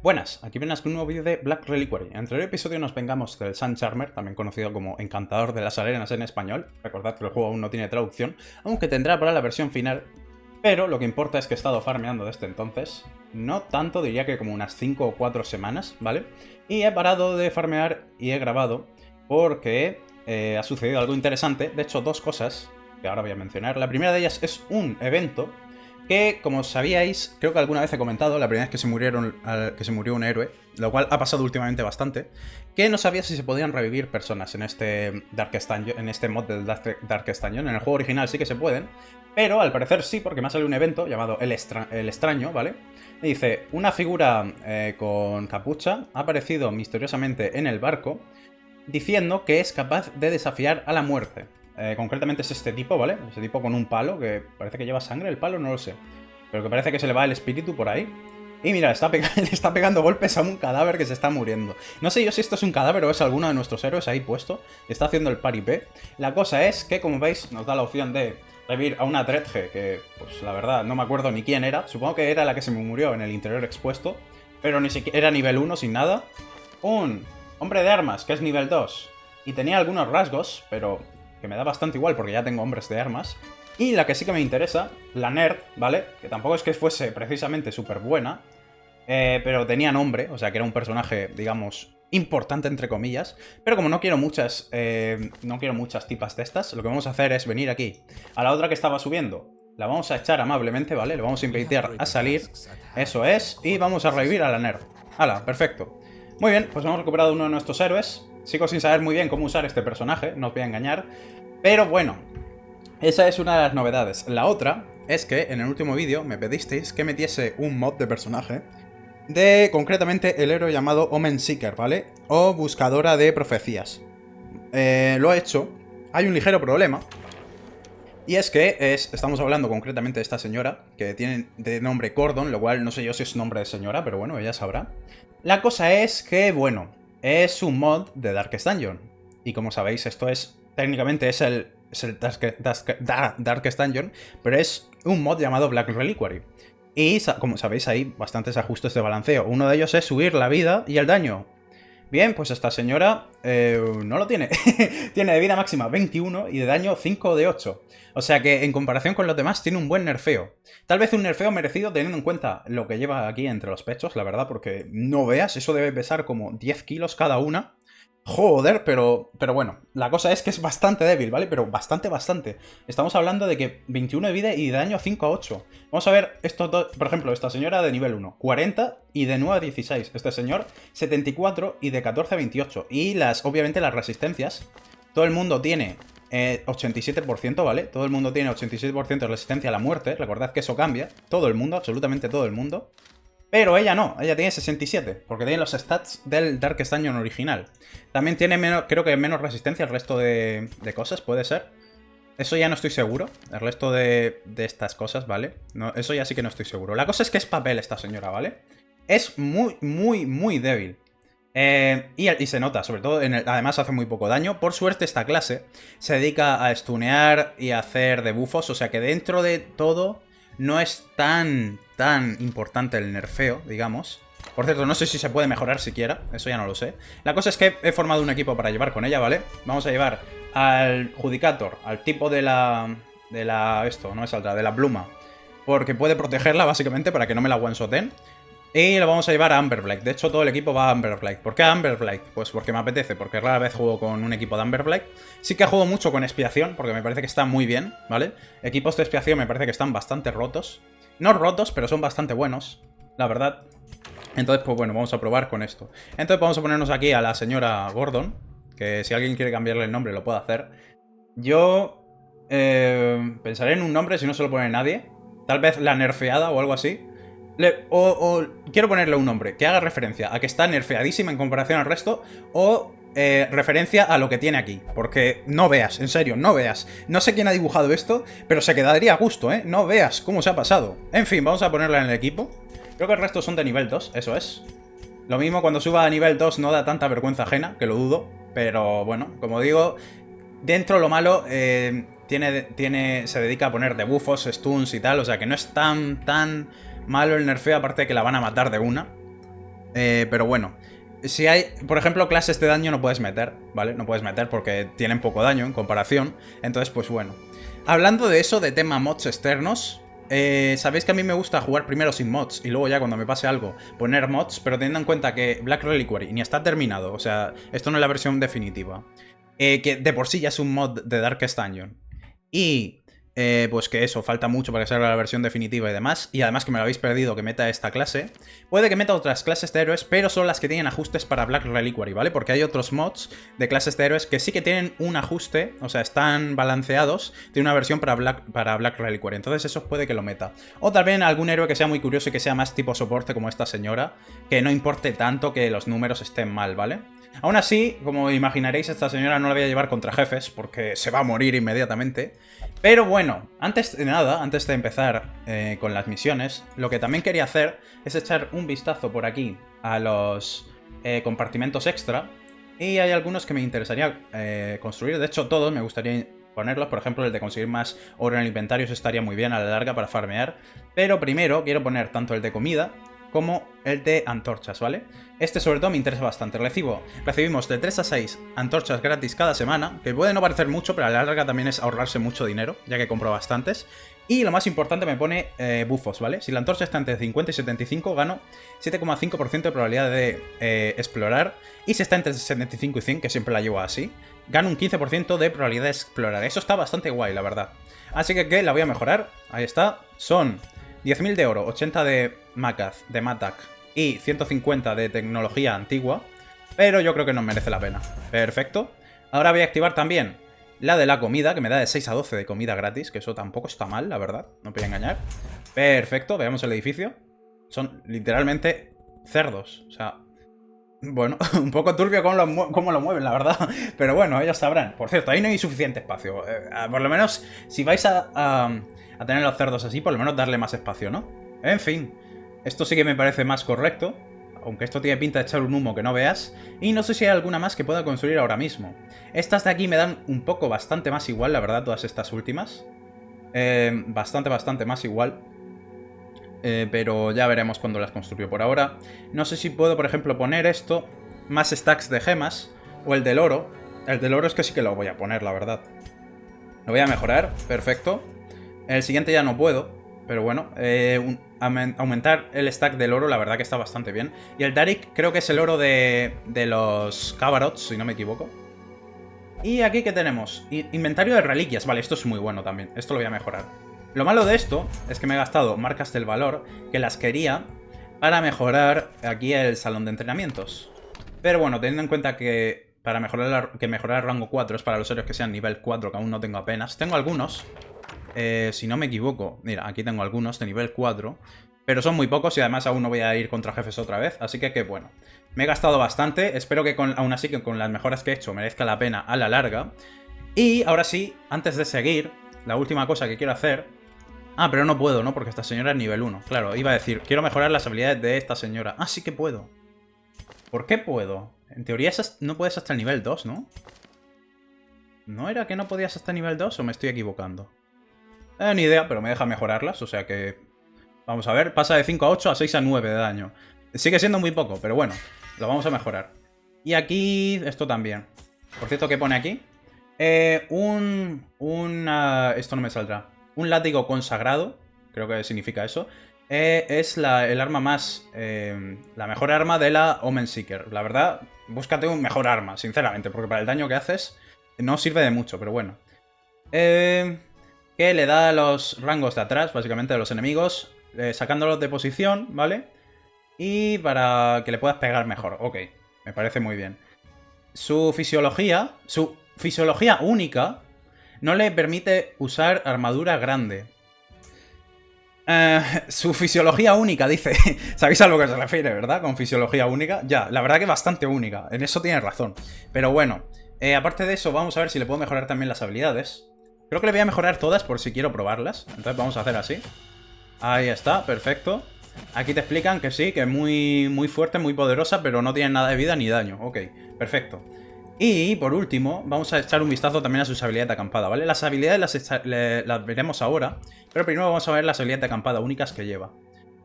Buenas, aquí vienes con un nuevo vídeo de Black Reliquary. En el anterior episodio nos vengamos del Sun Charmer, también conocido como Encantador de las Arenas en español. Recordad que el juego aún no tiene traducción, aunque tendrá para la versión final. Pero lo que importa es que he estado farmeando desde entonces. No tanto, diría que como unas 5 o 4 semanas, ¿vale? Y he parado de farmear y he grabado porque ha sucedido algo interesante. De hecho, dos cosas que ahora voy a mencionar. La primera de ellas es un evento que, como sabíais, creo que alguna vez he comentado, la primera vez que se murió un héroe, lo cual ha pasado últimamente bastante, que no sabía si se podían revivir personas en este Darkest Dungeon, en este mod del Darkest Dungeon. En el juego original sí que se pueden, pero al parecer sí, porque me ha salido un evento llamado El Extraño, ¿vale? Me dice, una figura con capucha ha aparecido misteriosamente en el barco, diciendo que es capaz de desafiar a la muerte. Concretamente es este tipo, ¿vale? Este tipo con un palo, que parece que lleva sangre el palo, no lo sé. Pero que parece que se le va el espíritu por ahí. Y mira, le está pegando golpes a un cadáver que se está muriendo. No sé yo si esto es un cadáver o es alguno de nuestros héroes ahí puesto. Está haciendo el paripé. La cosa es que, como veis, nos da la opción de revivir a una Dredge, que, pues la verdad, no me acuerdo ni quién era. Supongo que era la que se me murió en el interior expuesto. Pero ni siquiera era nivel 1 sin nada. Un hombre de armas, que es nivel 2. Y tenía algunos rasgos, pero que me da bastante igual porque ya tengo hombres de armas. Y la que sí que me interesa, la nerd, ¿vale? Que tampoco es que fuese precisamente súper buena, pero tenía nombre, o sea que era un personaje, digamos, importante entre comillas. Pero como no quiero muchas tipas de estas, lo que vamos a hacer es venir aquí a la otra que estaba subiendo. La vamos a echar amablemente, ¿vale? Le vamos a invitar a salir, eso es, y vamos a revivir a la nerd. ¡Hala! Perfecto. Muy bien, pues hemos recuperado uno de nuestros héroes. Sigo sin saber muy bien cómo usar este personaje, no os voy a engañar. Pero bueno, esa es una de las novedades. La otra es que en el último vídeo me pedisteis que metiese un mod de personaje de, concretamente, el héroe llamado Omen Seeker, ¿vale? O Buscadora de Profecías. Lo he hecho. Hay un ligero problema. Y es que estamos hablando concretamente de esta señora, que tiene de nombre Cordon, lo cual no sé yo si es nombre de señora, pero bueno, ella sabrá. La cosa es que, bueno, es un mod de Darkest Dungeon. Y como sabéis, esto es, técnicamente es el Darkest Dungeon, pero es un mod llamado Black Reliquary. Y como sabéis, hay bastantes ajustes de balanceo. Uno de ellos es subir la vida y el daño. Bien, pues esta señora no lo tiene. Tiene de vida máxima 21 y de daño 5 de 8. O sea que en comparación con los demás tiene un buen nerfeo. Tal vez un nerfeo merecido teniendo en cuenta lo que lleva aquí entre los pechos, la verdad, porque no veas, eso debe pesar como 10 kilos cada una. Joder, pero bueno, la cosa es que es bastante débil, ¿vale? Pero bastante. Estamos hablando de que 21 de vida y de daño 5 a 8. Vamos a ver estos dos, por ejemplo, esta señora de nivel 1, 40 y de 9 a 16. Este señor, 74 y de 14 a 28. Y obviamente las resistencias. Todo el mundo tiene 87%, ¿vale? Todo el mundo tiene 87% de resistencia a la muerte. Recordad que eso cambia. Todo el mundo, absolutamente todo el mundo. Pero ella no, ella tiene 67, porque tiene los stats del Darkest Dungeon original. También tiene menos, creo que menos resistencia al resto de cosas, puede ser. Eso ya no estoy seguro, el resto de estas cosas, ¿vale? No, eso ya sí que no estoy seguro. La cosa es que es papel esta señora, ¿vale? Es muy débil. Y se nota, sobre todo, además hace muy poco daño. Por suerte esta clase se dedica a stunear y a hacer debuffos, o sea que dentro de todo no es tan importante el nerfeo, digamos. Por cierto, no sé si se puede mejorar siquiera, eso ya no lo sé. La cosa es que he formado un equipo para llevar con ella, ¿vale? Vamos a llevar al Judicator, al tipo de la esto, no me saldrá, de la pluma, porque puede protegerla, básicamente, para que no me la one-shoten. Y lo vamos a llevar a Amberblight. De hecho, todo el equipo va a Amberblight. ¿Por qué a Amberblight? Pues porque me apetece, porque rara vez juego con un equipo de Amberblight. Sí que juego mucho con expiación, porque me parece que está muy bien, ¿vale? Equipos de expiación me parece que están bastante rotos. No rotos, pero son bastante buenos, la verdad. Entonces, pues bueno, vamos a probar con esto. Entonces vamos a ponernos aquí a la señora Gordon, que si alguien quiere cambiarle el nombre lo puede hacer. Yo pensaré en un nombre si no se lo pone nadie. Tal vez la nerfeada o algo así. O quiero ponerle un nombre que haga referencia a que está nerfeadísima en comparación al resto, o referencia a lo que tiene aquí. Porque no veas, en serio, no veas. No sé quién ha dibujado esto, pero se quedaría a gusto, ¿eh? No veas cómo se ha pasado. En fin, vamos a ponerla en el equipo. Creo que el resto son de nivel 2, eso es. Lo mismo cuando suba a nivel 2 no da tanta vergüenza ajena, que lo dudo. Pero bueno, como digo, dentro lo malo se dedica a poner debuffos, stuns y tal. O sea que no es tan malo el nerfeo, aparte de que la van a matar de una. Pero bueno, si hay, por ejemplo, clases de daño no puedes meter, ¿vale? No puedes meter porque tienen poco daño en comparación. Entonces, pues bueno. Hablando de eso, de tema mods externos, sabéis que a mí me gusta jugar primero sin mods y luego ya cuando me pase algo poner mods, pero teniendo en cuenta que Black Reliquary ni está terminado, o sea, esto no es la versión definitiva, que de por sí ya es un mod de Darkest Dungeon. Y pues que eso, falta mucho para que salga la versión definitiva y demás. Y además que me lo habéis perdido que meta esta clase. Puede que meta otras clases de héroes, pero son las que tienen ajustes para Black Reliquary, ¿vale? Porque hay otros mods de clases de héroes que sí que tienen un ajuste, o sea, están balanceados, tiene una versión para Black Reliquary. Entonces eso puede que lo meta. O también algún héroe que sea muy curioso y que sea más tipo soporte como esta señora, que no importe tanto que los números estén mal, ¿vale? Aún así, como imaginaréis, esta señora no la voy a llevar contra jefes, porque se va a morir inmediatamente. Pero bueno, antes de nada, antes de empezar con las misiones, lo que también quería hacer es echar un vistazo por aquí a los compartimentos extra. Y hay algunos que me interesaría construir, de hecho todos me gustaría ponerlos, por ejemplo el de conseguir más oro en el inventario, eso estaría muy bien a la larga para farmear. Pero primero quiero poner tanto el de comida como el de antorchas, ¿vale? Este sobre todo me interesa bastante. Recibimos de 3 a 6 antorchas gratis cada semana, que puede no parecer mucho, pero a la larga también es ahorrarse mucho dinero, ya que compro bastantes. Y lo más importante me pone bufos, ¿vale? Si la antorcha está entre 50 y 75, gano 7,5% de probabilidad de explorar. Y si está entre 75 y 100, que siempre la llevo así, gano un 15% de probabilidad de explorar. Eso está bastante guay, la verdad. Así que la voy a mejorar. Ahí está. Son 10.000 de oro, 80 de Matak y 150 de tecnología antigua, pero yo creo que nos merece la pena. Perfecto. Ahora voy a activar también la de la comida, que me da de 6 a 12 de comida gratis, que eso tampoco está mal, la verdad, no voy a engañar. Perfecto, veamos el edificio. Son literalmente cerdos, o sea... Bueno, un poco turbio cómo lo mueven, la verdad. Pero bueno, ellos sabrán. Por cierto, ahí no hay suficiente espacio. Por lo menos, si vais a tener los cerdos así, por lo menos darle más espacio, ¿no? En fin, esto sí que me parece más correcto. Aunque esto tiene pinta de echar un humo que no veas. Y no sé si hay alguna más que pueda construir ahora mismo. Estas de aquí me dan un poco bastante más igual, la verdad, todas estas últimas. Bastante más igual. Pero ya veremos cuando las construyo. Por ahora, no sé si puedo, por ejemplo, poner esto, más stacks de gemas, o el del oro. El del oro es que sí que lo voy a poner, la verdad. Lo voy a mejorar, perfecto. El siguiente ya no puedo, pero bueno, aumentar el stack del oro, la verdad que está bastante bien. Y el Darik creo que es el oro de los Kabarots, si no me equivoco. Y aquí, ¿qué tenemos? Inventario de reliquias, vale, esto es muy bueno también, esto lo voy a mejorar. Lo malo de esto es que me he gastado marcas del valor que las quería para mejorar aquí el salón de entrenamientos. Pero bueno, teniendo en cuenta que para mejorar el rango 4 es para los héroes que sean nivel 4, que aún no tengo apenas. Tengo algunos, si no me equivoco. Mira, aquí tengo algunos de nivel 4, pero son muy pocos y además aún no voy a ir contra jefes otra vez. Así que bueno, me he gastado bastante. Espero que aún así que con las mejoras que he hecho merezca la pena a la larga. Y ahora sí, antes de seguir, la última cosa que quiero hacer... Ah, pero no puedo, ¿no? Porque esta señora es nivel 1. Claro, iba a decir, quiero mejorar las habilidades de esta señora. Ah, sí que puedo. ¿Por qué puedo? En teoría no puedes hasta el nivel 2, ¿no? ¿No era que no podías hasta el nivel 2 o me estoy equivocando? Ni idea, pero me deja mejorarlas, o sea que... Vamos a ver, pasa de 5 a 8 a 6 a 9 de daño. Sigue siendo muy poco, pero bueno, lo vamos a mejorar. Y aquí, esto también. Por cierto, ¿qué pone aquí? Esto no me saldrá. Un látigo consagrado, creo que significa eso, es el arma más... la mejor arma de la Omen Seeker. La verdad, búscate un mejor arma, sinceramente, porque para el daño que haces no sirve de mucho, pero bueno. Que le da a los rangos de atrás, básicamente, de los enemigos, sacándolos de posición, ¿vale? Y para que le puedas pegar mejor. Ok, me parece muy bien. Su fisiología única... no le permite usar armadura grande. Su fisiología única, dice. ¿Sabéis a lo que se refiere, verdad? Con fisiología única. Ya, la verdad que bastante única. En eso tiene razón. Pero bueno, aparte de eso, vamos a ver si le puedo mejorar también las habilidades. Creo que le voy a mejorar todas por si quiero probarlas. Entonces vamos a hacer así. Ahí está, perfecto. Aquí te explican que sí, que es muy fuerte, muy poderosa, pero no tiene nada de vida ni daño. Ok, perfecto. Y, por último, vamos a echar un vistazo también a sus habilidades de acampada, ¿vale? Las habilidades las veremos ahora, pero primero vamos a ver las habilidades de acampada únicas que lleva.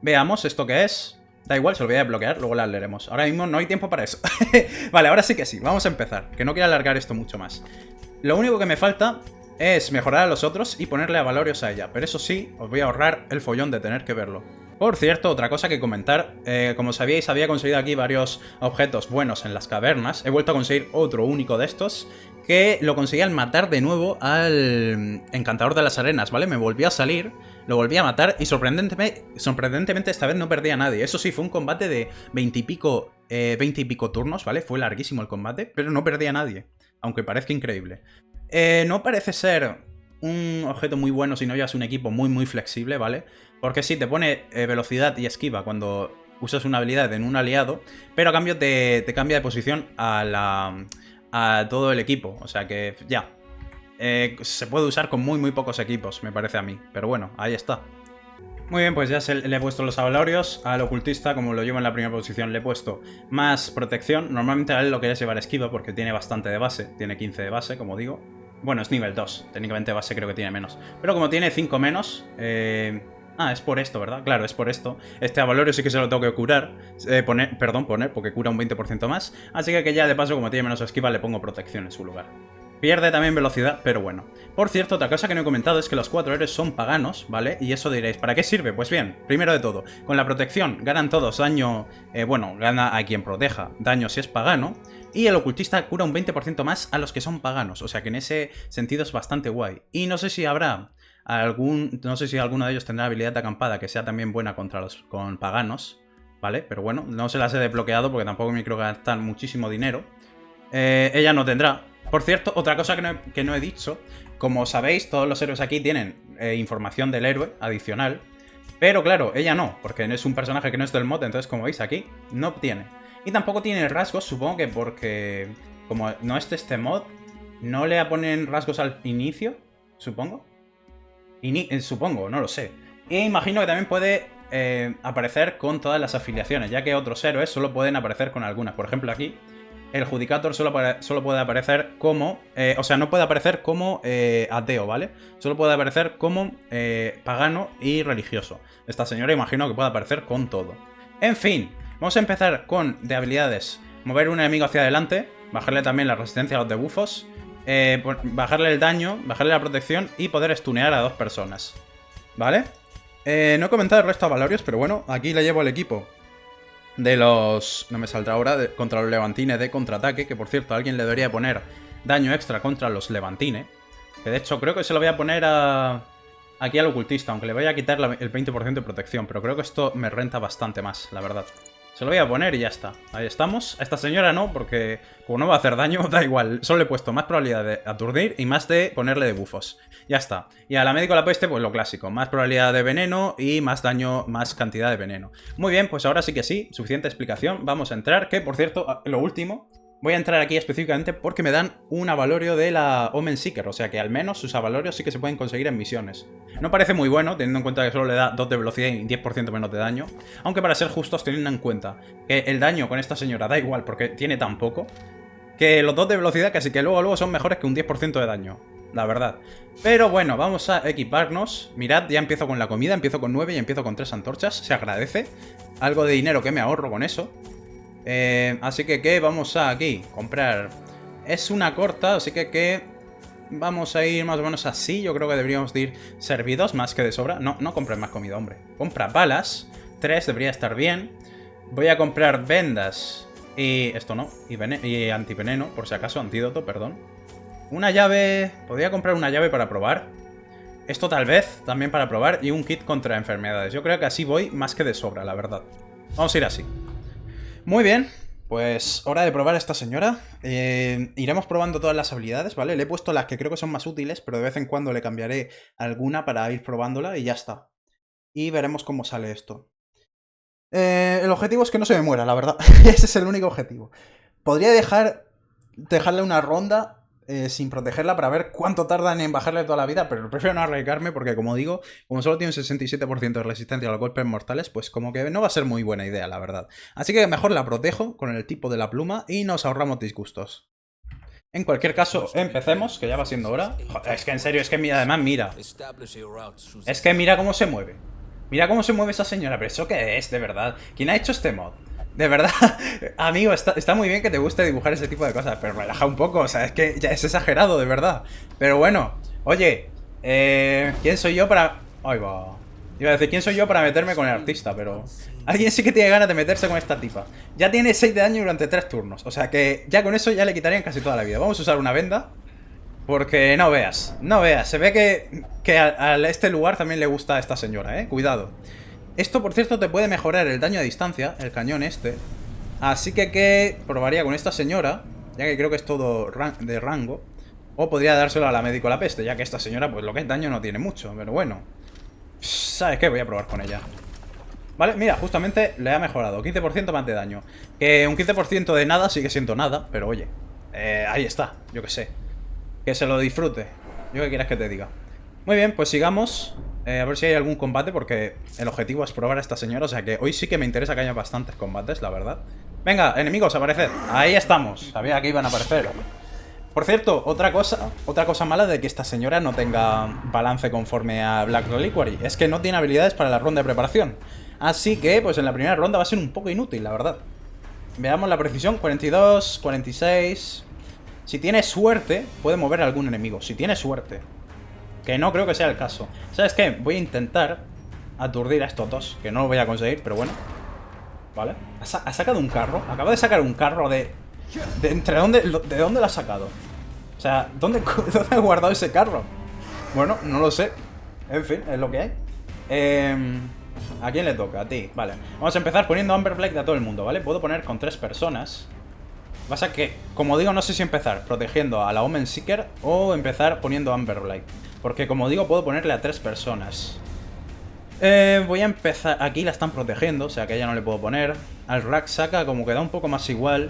Veamos esto que es. Da igual, se lo voy a bloquear, luego las leeremos. Ahora mismo no hay tiempo para eso. Vale, ahora sí que sí, vamos a empezar, que no quiero alargar esto mucho más. Lo único que me falta es mejorar a los otros y ponerle a Valorios a ella, pero eso sí, os voy a ahorrar el follón de tener que verlo. Por cierto, otra cosa que comentar, como sabíais, había conseguido aquí varios objetos buenos en las cavernas. He vuelto a conseguir otro único de estos, que lo conseguí al matar de nuevo al Encantador de las Arenas, ¿vale? Me volví a salir, lo volví a matar y sorprendentemente esta vez no perdí a nadie. Eso sí, fue un combate de 20 y pico turnos, ¿vale? Fue larguísimo el combate, pero no perdí a nadie, aunque parezca increíble. No parece ser un objeto muy bueno si no llevas un equipo muy flexible, ¿vale? Porque sí, te pone velocidad y esquiva cuando usas una habilidad en un aliado, pero a cambio te cambia de posición a todo el equipo. O sea que ya, se puede usar con muy pocos equipos, me parece a mí. Pero bueno, ahí está. Muy bien, pues ya le he puesto los valorios. Al ocultista, como lo llevo en la primera posición, le he puesto más protección. Normalmente a él lo quería llevar esquiva porque tiene bastante de base. Tiene 15 de base, como digo. Bueno, es nivel 2. Técnicamente base creo que tiene menos. Pero como tiene 5 menos... es por esto, ¿verdad? Claro, es por esto. Este a Valorio sí que se lo tengo que curar. Poner, porque cura un 20% más. Así que ya de paso, como tiene menos esquiva, le pongo protección en su lugar. Pierde también velocidad, pero bueno. Por cierto, otra cosa que no he comentado es que los 4 héroes son paganos, ¿vale? Y eso diréis, ¿para qué sirve? Pues bien, primero de todo, con la protección ganan todos daño... gana a quien proteja daño si es pagano. Y el ocultista cura un 20% más a los que son paganos. O sea que en ese sentido es bastante guay. Y no sé si habrá... no sé si alguno de ellos tendrá habilidad de acampada que sea también buena con paganos, ¿vale? Pero bueno, no se las he desbloqueado porque tampoco me quiero gastar muchísimo dinero. Ella no tendrá. Por cierto, otra cosa que no he dicho, como sabéis, todos los héroes aquí tienen información del héroe adicional, pero claro, ella no, porque es un personaje que no es del mod, entonces como veis aquí, no tiene. Y tampoco tiene rasgos, supongo que porque como no es de este mod, no le ponen rasgos al inicio, supongo. Supongo, no lo sé. E imagino que también puede aparecer con todas las afiliaciones, ya que otros héroes solo pueden aparecer con algunas. Por ejemplo, aquí, el Judicator solo puede aparecer como... o sea, no puede aparecer como ateo, ¿vale? Solo puede aparecer como pagano y religioso. Esta señora imagino que puede aparecer con todo. En fin, vamos a empezar con de habilidades. Mover un enemigo hacia adelante, bajarle también la resistencia a los debuffos, bajarle el daño, bajarle la protección y poder stunear a 2 personas. ¿Vale? No he comentado el resto de valorios, pero bueno, aquí le llevo al equipo de los... no me saldrá ahora, contra los levantines de contraataque, que por cierto, a alguien le debería poner daño extra contra los levantines. Que de hecho creo que se lo voy a poner aquí al ocultista, aunque le voy a quitar el 20% de protección, pero creo que esto me renta bastante más, la verdad. Se lo voy a poner y ya está. Ahí estamos. A esta señora no, porque como no va a hacer daño, da igual. Solo le he puesto más probabilidad de aturdir y más de ponerle debuffos. Ya está. Y a la médico de la peste, pues lo clásico. Más probabilidad de veneno y más daño, más cantidad de veneno. Muy bien, pues ahora sí que sí. Suficiente explicación. Vamos a entrar. Que, por cierto, lo último... Voy a entrar aquí específicamente porque me dan un avalorio de la Omen Seeker, o sea que al menos sus avalorios sí que se pueden conseguir en misiones. No parece muy bueno, teniendo en cuenta que solo le da 2 de velocidad y 10% menos de daño, aunque para ser justos, teniendo en cuenta que el daño con esta señora da igual porque tiene tan poco, que los 2 de velocidad casi que luego son mejores que un 10% de daño, la verdad. Pero bueno, vamos a equiparnos. Mirad, ya empiezo con la comida, empiezo con 9 y empiezo con 3 antorchas, se agradece. Algo de dinero que me ahorro con eso. Así que vamos a aquí, comprar. Es una corta, así que vamos a ir más o menos así. Yo creo que deberíamos de ir servidos más que de sobra. No compres más comida, hombre. Compra balas, 3 debería estar bien. Voy a comprar vendas y esto no, y antiveneno, por si acaso, antídoto, perdón. Una llave, podría comprar una llave para probar. Esto tal vez también para probar y un kit contra enfermedades. Yo creo que así voy más que de sobra, la verdad. Vamos a ir así. Muy bien, pues hora de probar a esta señora. Iremos probando todas las habilidades, ¿vale? Le he puesto las que creo que son más útiles, pero de vez en cuando le cambiaré alguna para ir probándola y ya está. Y veremos cómo sale esto. El objetivo es que no se me muera, la verdad. Ese es el único objetivo. Podría dejarle una ronda sin protegerla para ver cuánto tardan en bajarle toda la vida, pero prefiero no arriesgarme porque, como digo, como solo tiene un 67% de resistencia a los golpes mortales, pues como que no va a ser muy buena idea, la verdad. Así que mejor la protejo con el tipo de la pluma y nos ahorramos disgustos. En cualquier caso, empecemos, que ya va siendo hora. Joder, es que en serio, es que mira, además mira. Es que mira cómo se mueve. Mira cómo se mueve esa señora, pero ¿eso qué es, de verdad? ¿Quién ha hecho este mod? De verdad, amigo, está muy bien que te guste dibujar ese tipo de cosas, pero relaja un poco, o sea, es que ya es exagerado, de verdad. Pero bueno, oye, ¿quién soy yo para...? Ay, va. Iba a decir, ¿quién soy yo para meterme con el artista? Pero alguien sí que tiene ganas de meterse con esta tipa. Ya tiene 6 de daño durante 3 turnos, o sea que ya con eso ya le quitarían casi toda la vida. Vamos a usar una venda, porque no veas, se ve que a este lugar también le gusta a esta señora, cuidado. Esto, por cierto, te puede mejorar el daño a distancia, el cañón este. Así que probaría con esta señora, ya que creo que es todo de rango. O podría dárselo a la médico la peste, ya que esta señora, pues lo que es daño no tiene mucho, pero bueno. ¿Sabes qué? Voy a probar con ella. Vale, mira, justamente le ha mejorado 15% más de daño. Que un 15% de nada sigue siendo nada, pero oye, ahí está, yo que sé. Que se lo disfrute. Yo que quieras que te diga. Muy bien, pues sigamos. A ver si hay algún combate, porque el objetivo es probar a esta señora. O sea que hoy sí que me interesa que haya bastantes combates, la verdad. Venga, enemigos, apareced. Ahí estamos. Sabía que iban a aparecer. Por cierto, otra cosa mala de que esta señora no tenga balance conforme a Black Reliquary es que no tiene habilidades para la ronda de preparación. Así que, pues en la primera ronda va a ser un poco inútil, la verdad. Veamos la precisión, 42, 46... Si tiene suerte, puede mover a algún enemigo. Si tiene suerte. Que no creo que sea el caso. ¿Sabes qué? Voy a intentar aturdir a estos dos, que no lo voy a conseguir, pero bueno. Vale. Ha sacado un carro. Acaba de sacar un carro de ¿de dónde lo ha sacado? O sea, ¿dónde ha guardado ese carro? Bueno, no lo sé. En fin, es lo que hay. ¿A quién le toca? A ti. Vale. Vamos a empezar poniendo Amber Black a todo el mundo, ¿vale? Puedo poner con 3 personas. Pasa que, como digo, no sé si empezar protegiendo a la Omen Seeker o empezar poniendo Amber Black. Porque, como digo, puedo ponerle a 3 personas. Voy a empezar... Aquí la están protegiendo, o sea que a ella no le puedo poner. Al Raksaka como que da un poco más igual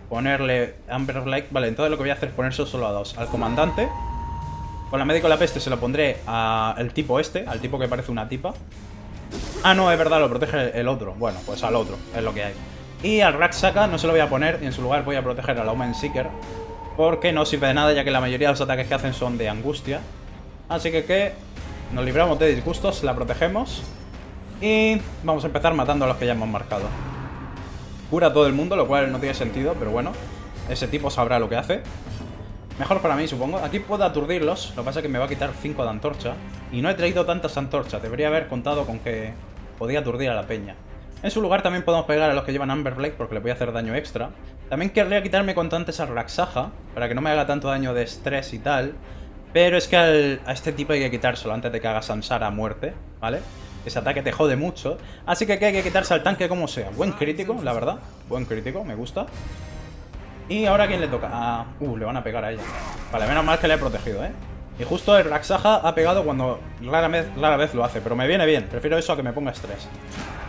ponerle Amber Black. Vale, entonces lo que voy a hacer es ponerse solo a 2. Al comandante. Con la médico la peste se lo pondré al tipo este, al tipo que parece una tipa. Ah, no, es verdad, lo protege el otro. Bueno, pues al otro, es lo que hay. Y al Raksaka no se lo voy a poner, y en su lugar voy a proteger a la Omen Seeker, porque no sirve de nada, ya que la mayoría de los ataques que hacen son de angustia. Así que nos libramos de disgustos, la protegemos. Y vamos a empezar matando a los que ya hemos marcado. Cura a todo el mundo, lo cual no tiene sentido, pero bueno. Ese tipo sabrá lo que hace. Mejor para mí, supongo. Aquí puedo aturdirlos, lo que pasa es que me va a quitar 5 de antorcha. Y no he traído tantas antorchas, debería haber contado con que podía aturdir a la peña. En su lugar también podemos pegar a los que llevan Amber Blade, porque le voy a hacer daño extra. También querría quitarme contantes al Raksaja, para que no me haga tanto daño de estrés y tal. Pero es que a este tipo hay que quitárselo antes de que haga Samsara a muerte, ¿vale? Ese ataque te jode mucho. Así que hay que quitarse al tanque como sea. Buen crítico, la verdad. Buen crítico, me gusta. Y ahora ¿a quién le toca? Le van a pegar a ella. Vale, menos mal que le he protegido, ¿eh? Y justo el Raksaja ha pegado cuando rara vez lo hace. Pero me viene bien, prefiero eso a que me ponga estrés.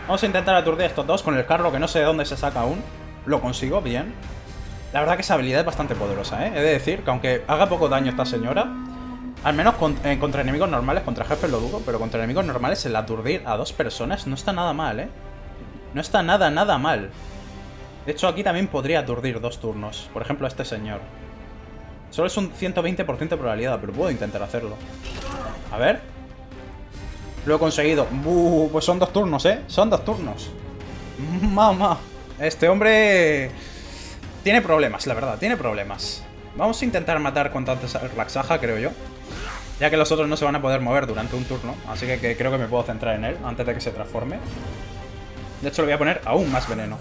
Vamos a intentar aturdir a estos dos con el carro, que no sé de dónde se saca aún. Lo consigo, bien. La verdad que esa habilidad es bastante poderosa, ¿eh? He de decir que aunque haga poco daño esta señora, al menos contra enemigos normales, contra jefes lo dudo, pero contra enemigos normales el aturdir a 2 personas no está nada mal, ¿eh? No está nada mal. De hecho, aquí también podría aturdir 2 turnos. Por ejemplo, a este señor. Solo es un 120% de probabilidad, pero puedo intentar hacerlo. A ver. Lo he conseguido. Pues son 2 turnos, ¿eh? Son 2 turnos. Mamá. Este hombre tiene problemas, la verdad. Tiene problemas. Vamos a intentar matar cuanto antes al Raksaja, creo yo. Ya que los otros no se van a poder mover durante un turno. Así que creo que me puedo centrar en él antes de que se transforme. De hecho, le voy a poner aún más veneno.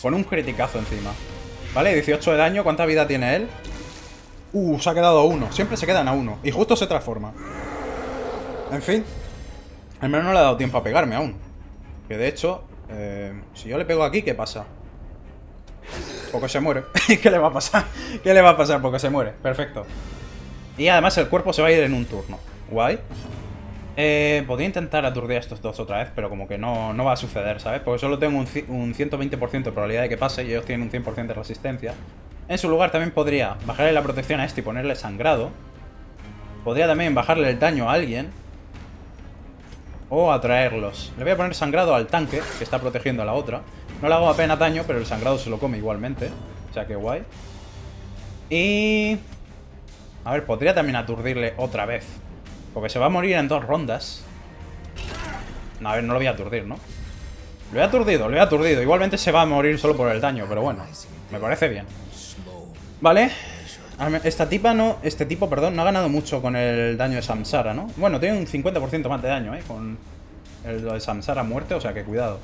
Con un criticazo encima. Vale, 18 de daño. ¿Cuánta vida tiene él? Se ha quedado a 1. Siempre se quedan a 1. Y justo se transforma. En fin. Al menos no le ha dado tiempo a pegarme aún. Que de hecho, si yo le pego aquí, ¿qué pasa? Porque se muere. ¿Qué le va a pasar? ¿Qué le va a pasar? Porque se muere. Perfecto. Y además el cuerpo se va a ir en un turno. Guay. Podría intentar aturdir a estos dos otra vez, pero como que no va a suceder, ¿sabes? Porque solo tengo un 120% de probabilidad de que pase y ellos tienen un 100% de resistencia. En su lugar también podría bajarle la protección a este y ponerle sangrado. Podría también bajarle el daño a alguien. O atraerlos. Le voy a poner sangrado al tanque, que está protegiendo a la otra. No le hago apenas daño, pero el sangrado se lo come igualmente. O sea que guay. Y... a ver, podría también aturdirle otra vez. Porque se va a morir en 2 rondas. No, a ver, no lo voy a aturdir, ¿no? Lo he aturdido, lo he aturdido. Igualmente se va a morir solo por el daño, pero bueno. Me parece bien. Vale. Esta tipa no... Este tipo, perdón, no ha ganado mucho con el daño de Samsara, ¿no? Bueno, tiene un 50% más de daño, con lo de Samsara muerte, o sea que cuidado.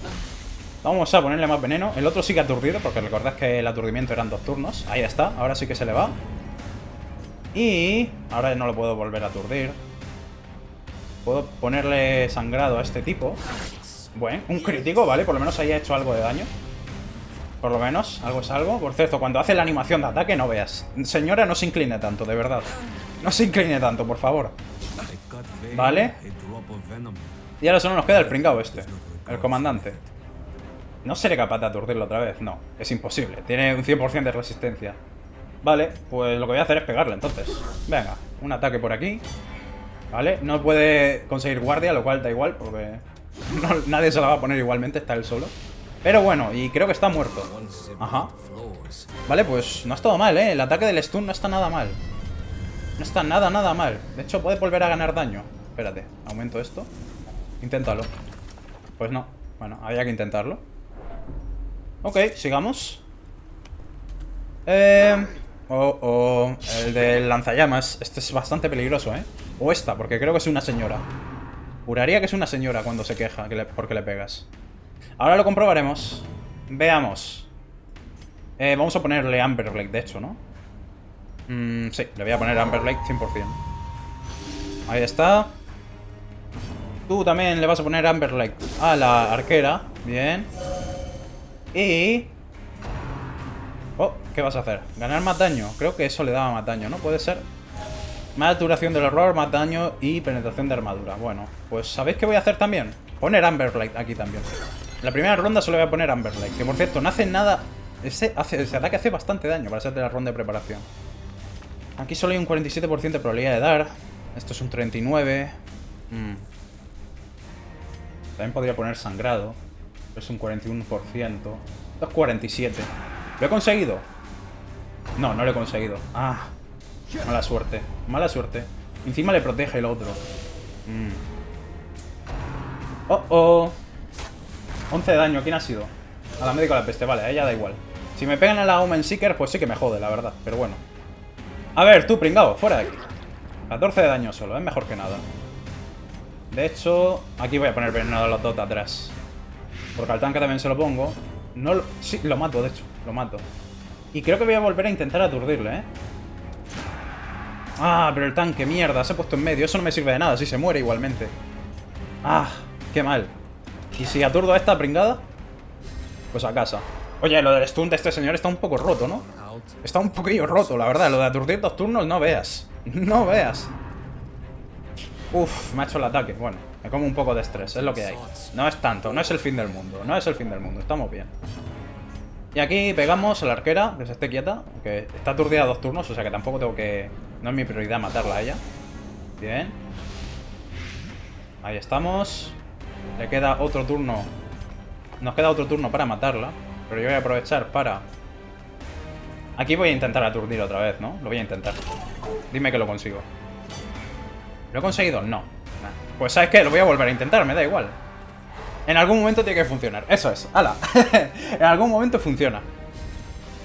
Vamos a ponerle más veneno. El otro sí que ha aturdido, porque recordad que el aturdimiento eran 2 turnos. Ahí está, ahora sí que se le va. Y... ahora no lo puedo volver a aturdir. Puedo ponerle sangrado a este tipo. Bueno, un crítico, ¿vale? Por lo menos ahí ha hecho algo de daño. Por lo menos, algo es algo. Por cierto, cuando hace la animación de ataque, no veas. Señora, no se incline tanto, de verdad. No se incline tanto, por favor. Vale. Y ahora solo nos queda el pringao este. El comandante. ¿No seré capaz de aturdirlo otra vez? No, es imposible. Tiene un 100% de resistencia. Vale, pues lo que voy a hacer es pegarle entonces. Venga, un ataque por aquí. Vale, no puede conseguir guardia, lo cual da igual, porque nadie se la va a poner igualmente, está él solo. Pero bueno, y creo que está muerto. Ajá. Vale, pues no ha estado mal, ¿eh? El ataque del stun no está nada mal. No está nada mal. De hecho, puede volver a ganar daño. Espérate, aumento esto. Inténtalo. Pues no. Bueno, había que intentarlo. Ok, sigamos. El del lanzallamas. Este es bastante peligroso, ¿eh? O esta, porque creo que es una señora. Juraría que es una señora cuando se queja porque le pegas. Ahora lo comprobaremos. Veamos. Vamos a ponerle Amber Blade, de hecho, ¿no? Sí, le voy a poner Amber Blade 100%. Ahí está. Tú también le vas a poner Amber Blade a la arquera. Bien. Y... oh, ¿qué vas a hacer? Ganar más daño. Creo que eso le daba más daño, ¿no? Puede ser. Más duración del error, más daño y penetración de armadura. Bueno, pues ¿sabéis qué voy a hacer también? Poner Amber Blade aquí también. En la primera ronda solo voy a poner Amber Blade, que por cierto no hace nada. Ese ataque hace bastante daño para ser de la ronda de preparación. Aquí solo hay un 47% de probabilidad de dar. Esto es un 39%. También podría poner sangrado. Es un 41%. Esto es 47%. ¿Lo he conseguido? No, no lo he conseguido. Ah, mala suerte. Mala suerte. Encima le protege el otro. Oh. 11 de daño. ¿Quién ha sido? A la médico de la peste. Vale, a ella da igual. Si me pegan a la Omen Seeker, pues sí que me jode, la verdad. Pero bueno. A ver, tú, pringao. Fuera de aquí. 14 de daño solo. Es mejor que nada. De hecho, aquí voy a poner veneno a los dos de atrás. Porque al tanque también se lo pongo. No lo... sí, lo mato, de hecho. Lo mato. Y creo que voy a volver a intentar aturdirle, ¿eh? Ah, pero el tanque, mierda, se ha puesto en medio. Eso no me sirve de nada, si se muere igualmente. Ah, qué mal. ¿Y si aturdo a esta pringada? Pues a casa. Oye, lo del stun de este señor está un poco roto, ¿no? Está un poquillo roto, la verdad. Lo de aturdir 2 turnos, no veas. No veas. Uf, me ha hecho el ataque. Bueno, me como un poco de estrés, es lo que hay. No es tanto, no es el fin del mundo. No es el fin del mundo, estamos bien. Y aquí pegamos a la arquera, que se esté quieta. Que está aturdida 2 turnos, o sea que tampoco tengo que... no es mi prioridad matarla a ella. Bien. Ahí estamos. Le queda otro turno. Nos queda otro turno para matarla. Pero yo voy a aprovechar para... aquí voy a intentar aturdir otra vez, ¿no? Lo voy a intentar. Dime que lo consigo. ¿Lo he conseguido? No. Pues ¿sabes qué? Lo voy a volver a intentar, me da igual. En algún momento tiene que funcionar. Eso es. ¡Hala! En algún momento funciona.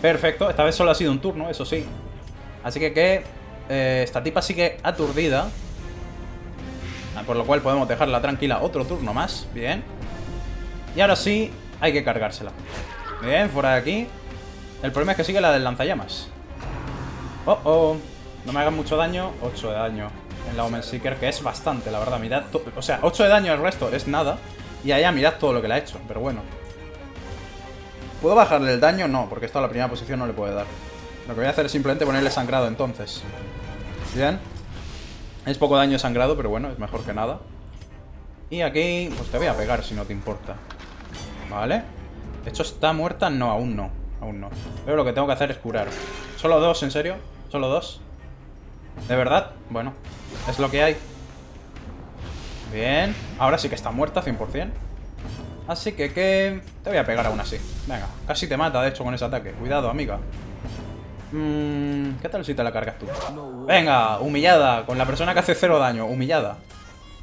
Perfecto. Esta vez solo ha sido un turno, eso sí. Así que esta tipa sigue aturdida. Por lo cual podemos dejarla tranquila otro turno más. Bien. Y ahora sí, hay que cargársela. Bien, fuera de aquí. El problema es que sigue la del lanzallamas. Oh. No me hagan mucho daño. 8 de daño en la Omen Seeker, que es bastante, la verdad. Mirad, o sea, 8 de daño, el resto es nada. Y allá mirad todo lo que le ha hecho, pero bueno. ¿Puedo bajarle el daño? No, porque esto a la primera posición no le puede dar. Lo que voy a hacer es simplemente ponerle sangrado entonces. Bien. Es poco daño sangrado, pero bueno, es mejor que nada. Y aquí, pues te voy a pegar si no te importa. Vale. De hecho, ¿está muerta? No, aún no. Aún no. Pero lo que tengo que hacer es curar. ¿Solo 2, en serio? ¿Solo 2? ¿De verdad? Bueno, es lo que hay. Bien. Ahora sí que está muerta, 100%. Así que te voy a pegar aún así. Venga, casi te mata, de hecho, con ese ataque. Cuidado, amiga. ¿Qué tal si te la cargas tú? Venga, humillada. Con la persona que hace 0 daño. Humillada.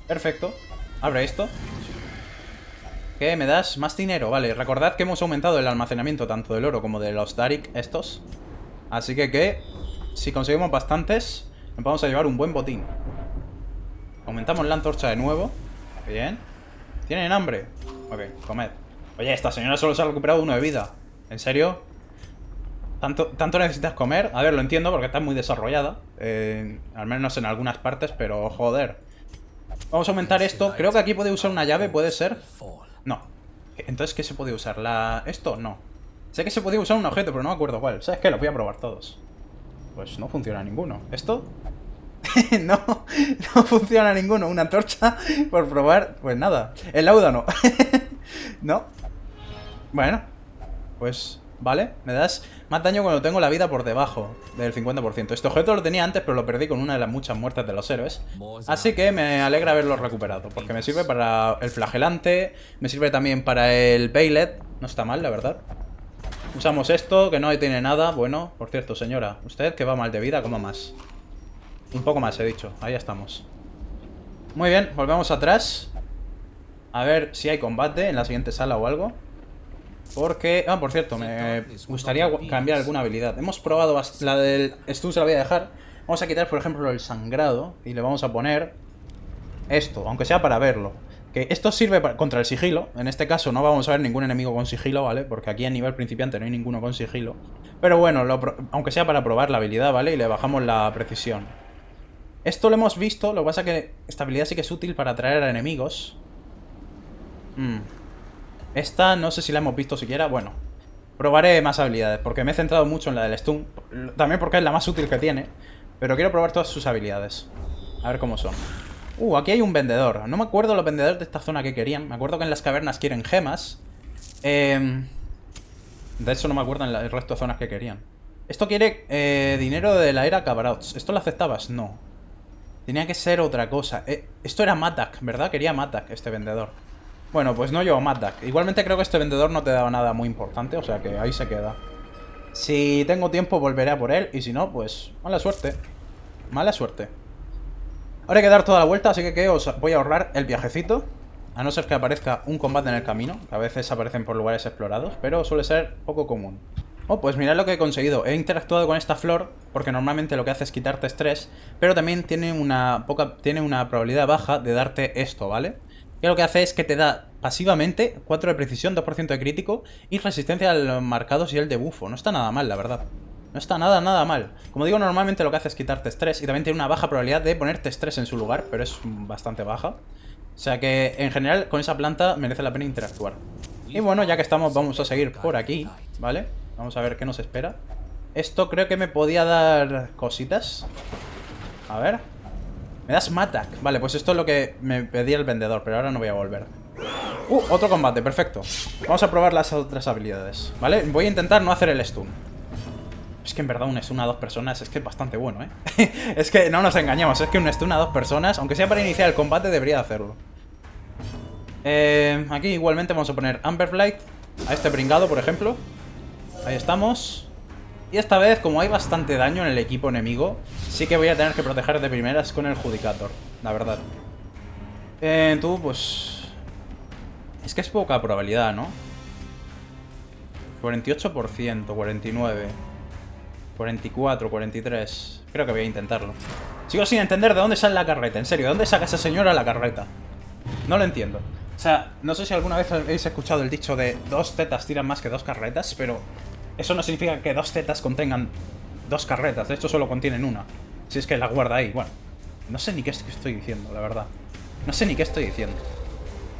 Perfecto. Abre esto. ¿Qué me das? Más dinero, vale. Recordad que hemos aumentado el almacenamiento tanto del oro como de los Darik estos. Así que si conseguimos bastantes, nos vamos a llevar un buen botín. Aumentamos la antorcha de nuevo. Bien. ¿Tienen hambre? Ok, comed. Oye, esta señora solo se ha recuperado 1 de vida. ¿En serio? ¿Tanto necesitas comer? A ver, lo entiendo porque está muy desarrollada. Al menos en algunas partes, pero joder. Vamos a aumentar esto. Creo que aquí puede usar una llave, ¿puede ser? No. Entonces, ¿qué se puede usar? ¿Esto? No. Sé que se podía usar un objeto, pero no me acuerdo cuál. ¿Sabes qué? Los voy a probar todos. Pues no funciona ninguno. ¿Esto? No, no funciona ninguno. Una antorcha por probar. Pues nada. El láudano. No. Bueno. Pues, vale. Me das más daño cuando tengo la vida por debajo del 50%. Este objeto lo tenía antes, pero lo perdí con una de las muchas muertes de los héroes. Así que me alegra haberlo recuperado, porque me sirve para el flagelante, me sirve también para el Bailet. No está mal, la verdad. Usamos esto, que no tiene nada. Bueno, por cierto, señora, usted que va mal de vida, coma más. Un poco más, he dicho. Ahí estamos. Muy bien, volvemos atrás. A ver si hay combate en la siguiente sala o algo. Porque... Ah, por cierto, me gustaría cambiar alguna habilidad. Hemos probado la del stun, se la voy a dejar. Vamos a quitar, por ejemplo, el sangrado. Y le vamos a poner esto, aunque sea para verlo. Que esto sirve contra el sigilo. En este caso no vamos a ver ningún enemigo con sigilo, ¿vale? Porque aquí a nivel principiante no hay ninguno con sigilo. Pero bueno, aunque sea para probar la habilidad, ¿vale? Y le bajamos la precisión. Esto lo hemos visto, lo que pasa es que esta habilidad sí que es útil para atraer a enemigos. Esta no sé si la hemos visto siquiera. Bueno, probaré más habilidades, porque me he centrado mucho en la del stun. También porque es la más útil que tiene. Pero quiero probar todas sus habilidades. A ver cómo son. Aquí hay un vendedor. No me acuerdo los vendedores de esta zona que querían. Me acuerdo que en las cavernas quieren gemas. De eso no me acuerdo en el resto de zonas que querían. Esto quiere dinero de la era Cabrauts. ¿Esto lo aceptabas? No. Tenía que ser otra cosa. Esto era Matak, ¿verdad? Quería Matak este vendedor. Bueno, pues no llevo Matak. Igualmente creo que este vendedor no te daba nada muy importante, o sea que ahí se queda. Si tengo tiempo volveré a por él, y si no, pues mala suerte. Mala suerte. Ahora hay que dar toda la vuelta, así que os voy a ahorrar el viajecito. A no ser que aparezca un combate en el camino, que a veces aparecen por lugares explorados, pero suele ser poco común. Pues mirad lo que he conseguido. He interactuado con esta flor, porque normalmente lo que hace es quitarte estrés, pero también tiene una probabilidad baja de darte esto, ¿vale? Y lo que hace es que te da pasivamente 4 de precisión, 2% de crítico y resistencia a los marcados y el de bufo. No está nada mal, la verdad. No está nada mal. Como digo, normalmente lo que hace es quitarte estrés y también tiene una baja probabilidad de ponerte estrés en su lugar, pero es bastante baja. O sea que, en general, con esa planta merece la pena interactuar. Y bueno, ya que estamos, vamos a seguir por aquí, ¿vale? Vamos a ver qué nos espera. Esto creo que me podía dar cositas. A ver. Me das Matak. Vale, pues esto es lo que me pedía el vendedor, pero ahora no voy a volver. Otro combate, perfecto. Vamos a probar las otras habilidades, ¿vale? Voy a intentar no hacer el stun. Es que en verdad un stun a 2 personas es que es bastante bueno, ¿eh? Es que no nos engañemos, es que un stun a 2 personas, aunque sea para iniciar el combate, debería hacerlo. Aquí igualmente vamos a poner Amber Blight a este pringado, por ejemplo. Ahí estamos. Y esta vez, como hay bastante daño en el equipo enemigo, sí que voy a tener que proteger de primeras con el Judicator, la verdad. Tú, pues... Es que es poca probabilidad, ¿no? 48%, 49%, 44%, 43%... Creo que voy a intentarlo. Sigo sin entender de dónde sale la carreta, en serio, ¿de dónde saca esa señora la carreta? No lo entiendo. O sea, no sé si alguna vez habéis escuchado el dicho de 2 tetas tiran más que 2 carretas, pero... Eso no significa que 2 tetas contengan 2 carretas. De hecho, solo contienen una. Si es que la guarda ahí. Bueno, no sé ni qué estoy diciendo, la verdad. No sé ni qué estoy diciendo.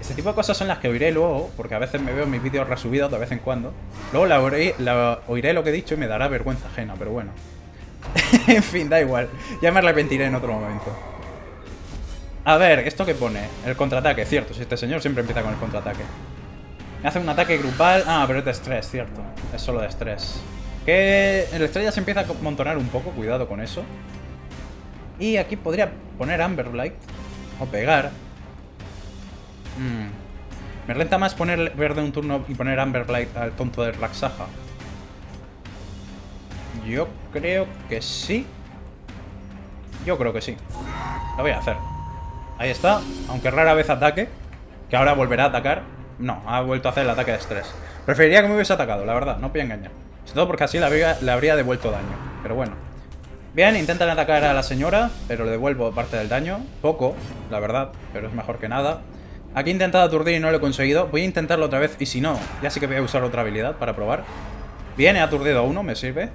Este tipo de cosas son las que oiré luego, porque a veces me veo mis vídeos resubidos de vez en cuando. Luego oiré lo que he dicho y me dará vergüenza ajena, pero bueno. En fin, da igual. Ya me arrepentiré en otro momento. A ver, ¿esto qué pone? El contraataque, cierto. Si este señor siempre empieza con el contraataque. Me hace un ataque grupal. Ah, pero es de estrés, cierto. Es solo de estrés. Que el estrella se empieza a amontonar un poco. Cuidado con eso. Y aquí podría poner Amber Blight. O pegar. Me renta más poner verde un turno y poner Amber Blight al tonto de Raksaja. Yo creo que sí. Yo creo que sí. Lo voy a hacer. Ahí está. Aunque rara vez ataque. Que ahora volverá a atacar. No, ha vuelto a hacer el ataque de estrés. Preferiría que me hubiese atacado, la verdad, no voy a engañar. Sobre todo porque así le habría devuelto daño. Pero bueno. Bien, intentan atacar a la señora, pero le devuelvo parte del daño. Poco, la verdad, pero es mejor que nada. Aquí he intentado aturdir y no lo he conseguido. Voy a intentarlo otra vez y si no, ya sí que voy a usar otra habilidad para probar. Bien, he aturdido a uno, me sirve.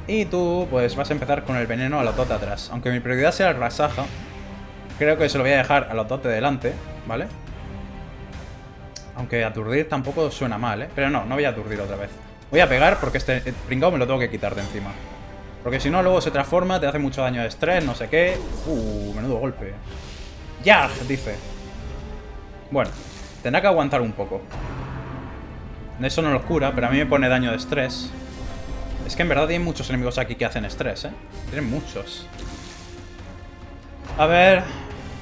Y tú, pues vas a empezar con el veneno a los dos de atrás. Aunque mi prioridad sea el Rasaja, creo que se lo voy a dejar a los dos de delante, ¿vale? Aunque aturdir tampoco suena mal, ¿eh? Pero no, no voy a aturdir otra vez. Voy a pegar porque este pringao me lo tengo que quitar de encima. Porque si no, luego se transforma, te hace mucho daño de estrés, no sé qué. Menudo golpe. ¡Yarg! Dice. Bueno, tendrá que aguantar un poco. Eso no lo cura, pero a mí me pone daño de estrés. Es que en verdad hay muchos enemigos aquí que hacen estrés, ¿eh? Tienen muchos. A ver...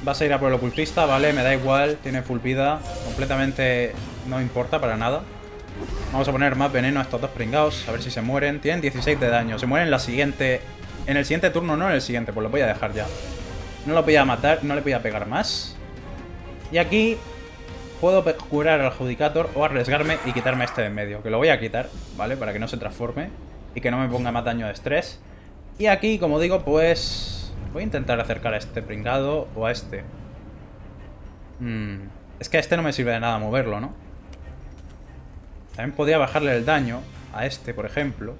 Vas a ir a por el ocultista, vale, me da igual. Tiene full vida. Completamente no importa para nada. Vamos a poner más veneno a estos dos pringaos. A ver si se mueren. Tienen 16 de daño. Se mueren en la siguiente... En el siguiente turno, no en el siguiente. Pues lo voy a dejar ya. No lo voy a matar, no le voy a pegar más. Y aquí... Puedo curar al Judicator o arriesgarme y quitarme este de en medio. Que lo voy a quitar, ¿vale? Para que no se transforme. Y que no me ponga más daño de estrés. Y aquí, como digo, pues... Voy a intentar acercar a este pringado o a este. Es que a este no me sirve de nada moverlo, ¿no? También podría bajarle el daño a este, por ejemplo.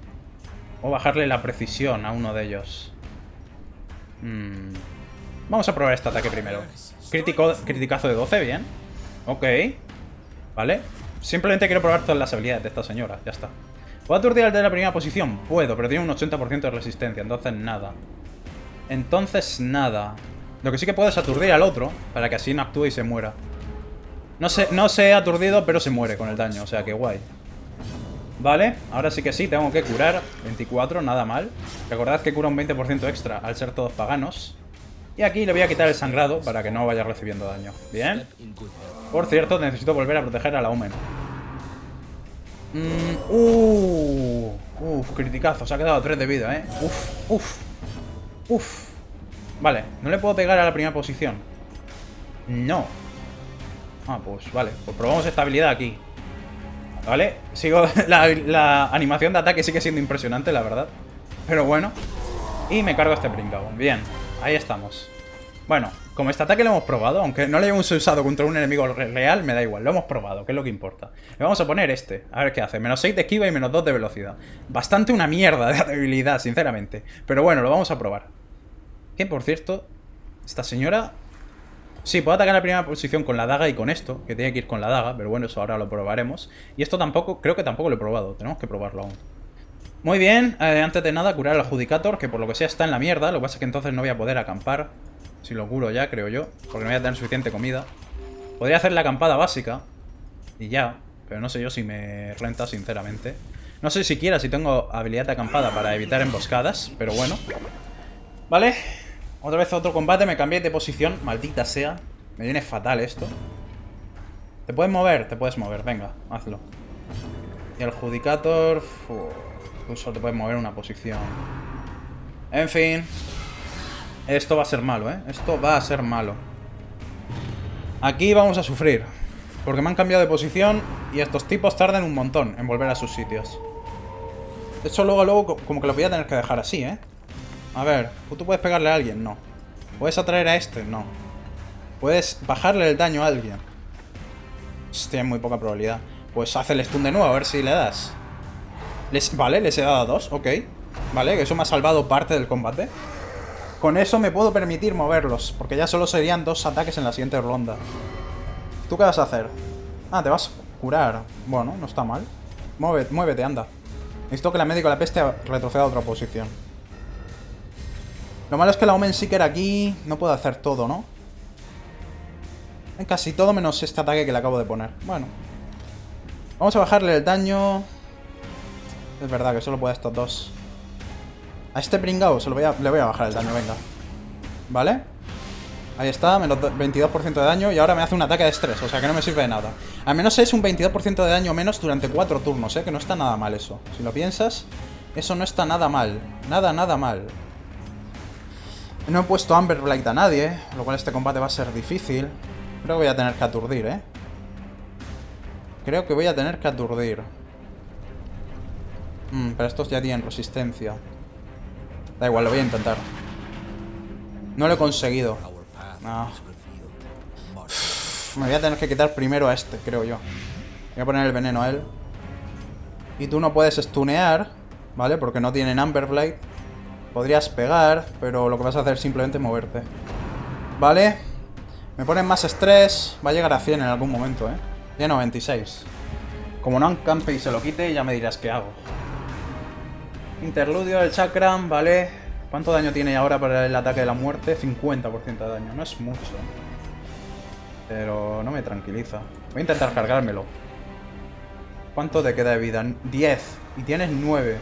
O bajarle la precisión a uno de ellos. Vamos a probar este ataque primero. Criticazo de 12, bien. Ok. Vale. Simplemente quiero probar todas las habilidades de esta señora. Ya está. ¿Puedo aturdir al de la primera posición? Puedo, pero tiene un 80% de resistencia. Entonces nada. Lo que sí que puedo es aturdir al otro, para que así no actúe y se muera. No se ha aturdido, pero se muere con el daño, o sea que guay. Vale, ahora sí que sí, tengo que curar 24, nada mal. Recordad que cura un 20% extra al ser todos paganos. Y aquí le voy a quitar el sangrado para que no vaya recibiendo daño. Bien. Por cierto, necesito volver a proteger a la Omen. Criticazo, se ha quedado 3 de vida, Vale, no le puedo pegar a la primera posición. No. Pues vale, pues probamos esta habilidad aquí. Vale, sigo. La animación de ataque sigue siendo impresionante, la verdad. Pero bueno. Y me cargo este pringao. Bien, ahí estamos. Bueno, como este ataque lo hemos probado, aunque no lo hayamos usado contra un enemigo real, me da igual, lo hemos probado, que es lo que importa. Le vamos a poner este, a ver qué hace. Menos 6 de esquiva y menos 2 de velocidad. Bastante una mierda de debilidad, sinceramente. Pero bueno, lo vamos a probar. Que, por cierto, esta señora... Sí, puedo atacar en la primera posición con la daga y con esto, que tiene que ir con la daga, pero bueno, eso ahora lo probaremos. Y esto tampoco, creo que tampoco lo he probado, tenemos que probarlo aún. Muy bien, antes de nada curar al Judicator, que por lo que sea está en la mierda, lo que pasa es que entonces no voy a poder acampar. Si lo curo ya, creo yo, porque no voy a tener suficiente comida. Podría hacer la acampada básica, y ya, pero no sé yo si me renta, sinceramente. No sé siquiera si tengo habilidad de acampada para evitar emboscadas, pero bueno. Vale. Otra vez otro combate, me cambié de posición, maldita sea. Me viene fatal esto. ¿Te puedes mover? Te puedes mover, venga, hazlo. Y el Judicator... Tú solo te puedes mover una posición. En fin. Esto va a ser malo, ¿eh? Esto va a ser malo. Aquí vamos a sufrir. Porque me han cambiado de posición y estos tipos tardan un montón en volver a sus sitios. De hecho, luego como que lo voy a tener que dejar así, ¿eh? A ver, ¿tú puedes pegarle a alguien? No. ¿Puedes atraer a este? No. ¿Puedes bajarle el daño a alguien? Tiene muy poca probabilidad. Pues haz el stun de nuevo, a ver si le das. Vale, les he dado 2, ok. Vale, que eso me ha salvado parte del combate. Con eso me puedo permitir moverlos, porque ya solo serían 2 ataques en la siguiente ronda. ¿Tú qué vas a hacer? Ah, te vas a curar. Bueno, no está mal. Muévete, anda. Necesito que la médico de la peste retroceda a otra posición. Lo malo es que la Omen Seeker aquí no puede hacer todo, ¿no? En casi todo menos este ataque que le acabo de poner. Bueno. Vamos a bajarle el daño. Es verdad que solo puede estos 2. A este pringao le voy a bajar el daño, venga. ¿Vale? Ahí está, menos 22% de daño. Y ahora me hace un ataque de estrés, o sea que no me sirve de nada. Al menos es un 22% de daño menos durante 4 turnos, que no está nada mal eso. Si lo piensas, eso no está nada mal. Nada mal. No he puesto Amber Light a nadie, lo cual este combate va a ser difícil. Creo que voy a tener que aturdir, Creo que voy a tener que aturdir. Pero estos ya tienen resistencia. Da igual, lo voy a intentar. No lo he conseguido. No. Me voy a tener que quitar primero a este, creo yo. Voy a poner el veneno a él. Y tú no puedes stunear, ¿vale? Porque no tienen Amberblade. Podrías pegar, pero lo que vas a hacer es simplemente moverte. Vale. Me ponen más estrés. Va a llegar a 100 en algún momento, ¿eh? Ya 96. Como no encampe y se lo quite, ya me dirás qué hago. Interludio del chakram, vale. ¿Cuánto daño tiene ahora para el ataque de la muerte? 50% de daño. No es mucho. Pero no me tranquiliza. Voy a intentar cargármelo. ¿Cuánto te queda de vida? 10. Y tienes 9.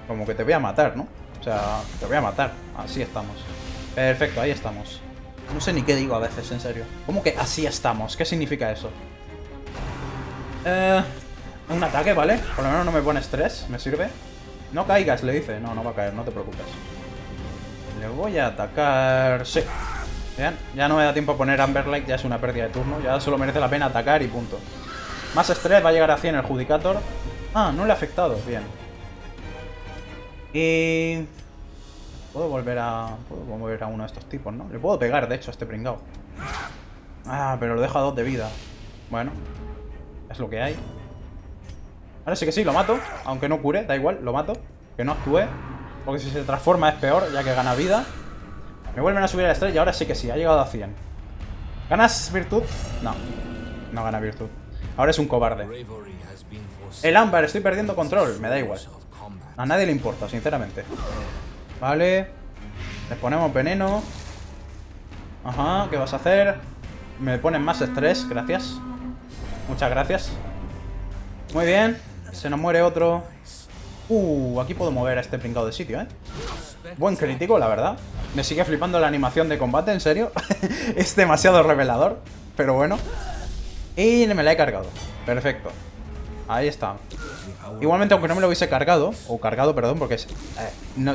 Como que te voy a matar, ¿no? O sea, te voy a matar. Así estamos. Perfecto, ahí estamos. No sé ni qué digo a veces, en serio. ¿Cómo que así estamos? ¿Qué significa eso? Un ataque, ¿vale? Por lo menos no me pone estrés, me sirve. No caigas, le dice. No, no va a caer, no te preocupes. Le voy a atacar... Sí. Bien, ya no me da tiempo a poner Amberlight, ya es una pérdida de turno. Ya solo merece la pena atacar y punto. Más estrés, va a llegar a 100 el Judicator. Ah, no le ha afectado, bien. Y... Puedo volver a uno de estos tipos, ¿no? Le puedo pegar, de hecho, a este pringao. Ah, pero lo dejo a 2 de vida. Bueno, es lo que hay. Ahora sí que sí, lo mato. Aunque no cure, da igual, lo mato. Que no actúe. Porque si se transforma es peor, ya que gana vida. Me vuelven a subir el estrés y ahora sí que sí, ha llegado a 100. ¿Ganas virtud? No, no gana virtud. Ahora es un cobarde. El ámbar, estoy perdiendo control. Me da igual. A nadie le importa, sinceramente. Vale. Les ponemos veneno. Ajá, ¿qué vas a hacer? Me ponen más estrés, gracias. Muchas gracias. Muy bien. Se nos muere otro. Aquí puedo mover a este pringado de sitio, ¿eh? Buen crítico, la verdad. Me sigue flipando la animación de combate, en serio. Es demasiado revelador. Pero bueno. Y me la he cargado. Perfecto. Ahí está. Igualmente, aunque no me lo hubiese cargado, o cargado, perdón, porque es,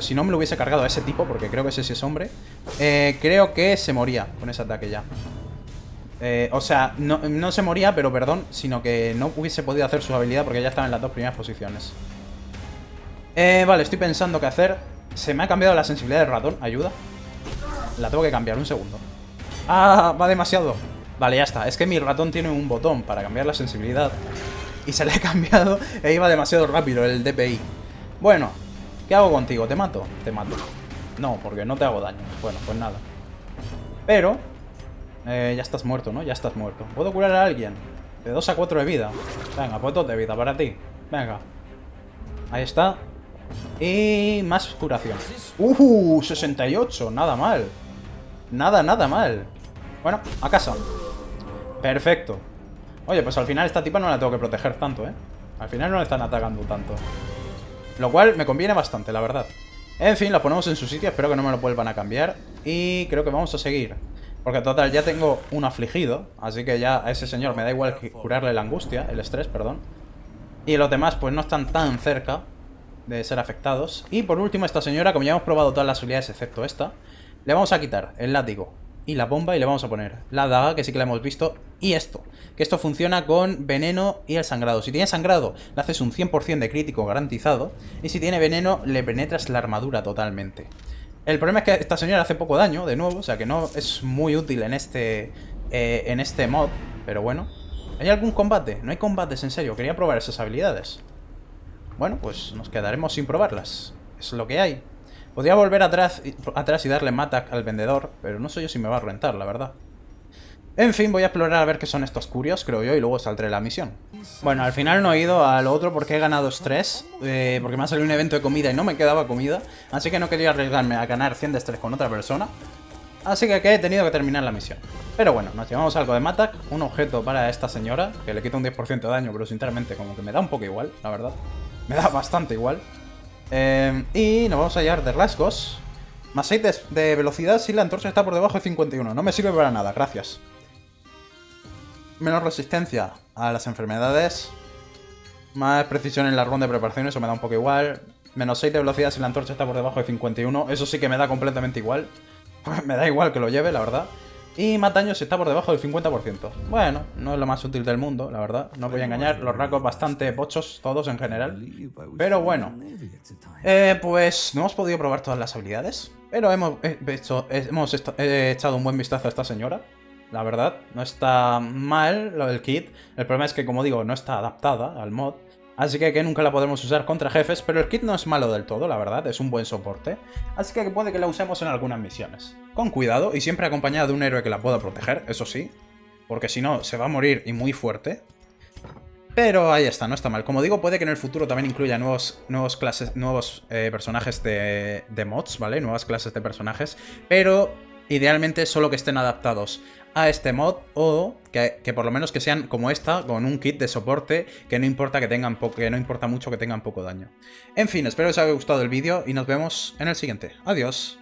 si no me lo hubiese cargado a ese tipo, porque creo que ese sí es hombre, creo que se moría con ese ataque ya. O sea, no se moría, pero perdón, sino que no hubiese podido hacer su habilidad porque ya estaba en las 2 primeras posiciones. Vale, estoy pensando qué hacer. Se me ha cambiado la sensibilidad del ratón, ayuda. La tengo que cambiar, un segundo. Ah, va demasiado. Vale, ya está, es que mi ratón tiene un botón para cambiar la sensibilidad y se le ha cambiado e iba demasiado rápido el DPI. Bueno, ¿qué hago contigo? ¿Te mato? Te mato. No, porque no te hago daño. Bueno, pues nada. Pero ya estás muerto, ¿no? Ya estás muerto. ¿Puedo curar a alguien? De 2 a 4 de vida. Venga, pues 2 de vida para ti. Venga. Ahí está. Y más curación. 68. Nada mal. Nada mal. Bueno, a casa. Perfecto. Oye, pues al final esta tipa no la tengo que proteger tanto, ¿eh? Al final no le están atacando tanto. Lo cual me conviene bastante, la verdad. En fin, la ponemos en su sitio. Espero que no me lo vuelvan a cambiar. Y creo que vamos a seguir. Porque total, ya tengo un afligido. Así que ya a ese señor me da igual curarle la angustia, el estrés, perdón. Y los demás pues no están tan cerca de ser afectados. Y por último, esta señora, como ya hemos probado todas las habilidades excepto esta, le vamos a quitar el látigo y la bomba y le vamos a poner la daga, que sí que la hemos visto, y esto, que esto funciona con veneno y el sangrado. Si tiene sangrado, le haces un 100% de crítico garantizado, y si tiene veneno, le penetras la armadura totalmente. El problema es que esta señora hace poco daño, de nuevo, o sea que no es muy útil en este mod, pero bueno. ¿Hay algún combate? No hay combates, en serio, quería probar esas habilidades. Bueno, pues nos quedaremos sin probarlas, es lo que hay. Podría volver atrás y darle matac al vendedor, pero no sé yo si me va a rentar, la verdad. En fin, voy a explorar a ver qué son estos curios, creo yo, y luego saldré la misión. Bueno, al final no he ido a lo otro porque he ganado estrés, porque me ha salido un evento de comida y no me quedaba comida, así que no quería arriesgarme a ganar 100 de estrés con otra persona, así que he tenido que terminar la misión. Pero bueno, nos llevamos algo de matac, un objeto para esta señora, que le quita un 10% de daño, pero sinceramente como que me da un poco igual, la verdad. Me da bastante igual. Y nos vamos a hallar de rasgos. Más 6 de velocidad si la antorcha está por debajo de 51. No me sirve para nada, gracias. Menos resistencia a las enfermedades. Más precisión en la ronda de preparación, eso me da un poco igual. Menos 6 de velocidad si la antorcha está por debajo de 51. Eso sí que me da completamente igual. Me da igual que lo lleve, la verdad. Y más daño si está por debajo del 50%. Bueno, no es lo más útil del mundo, la verdad. No os voy a engañar, los rangos bastante pochos, todos en general. Pero bueno. Pues no hemos podido probar todas las habilidades. Pero hemos echado un buen vistazo a esta señora. La verdad, no está mal lo del kit. El problema es que, como digo, no está adaptada al mod. Así que nunca la podemos usar contra jefes, pero el kit no es malo del todo, la verdad, es un buen soporte. Así que puede que la usemos en algunas misiones. Con cuidado y siempre acompañada de un héroe que la pueda proteger, eso sí. Porque si no, se va a morir y muy fuerte. Pero ahí está, no está mal. Como digo, puede que en el futuro también incluya nuevos personajes de mods, ¿vale? Nuevas clases de personajes. Pero idealmente solo que estén adaptados a este mod o que por lo menos que sean como esta, con un kit de soporte que no importa que tengan que no importa mucho que tengan poco daño. En fin, espero que os haya gustado el vídeo y nos vemos en el siguiente. Adiós.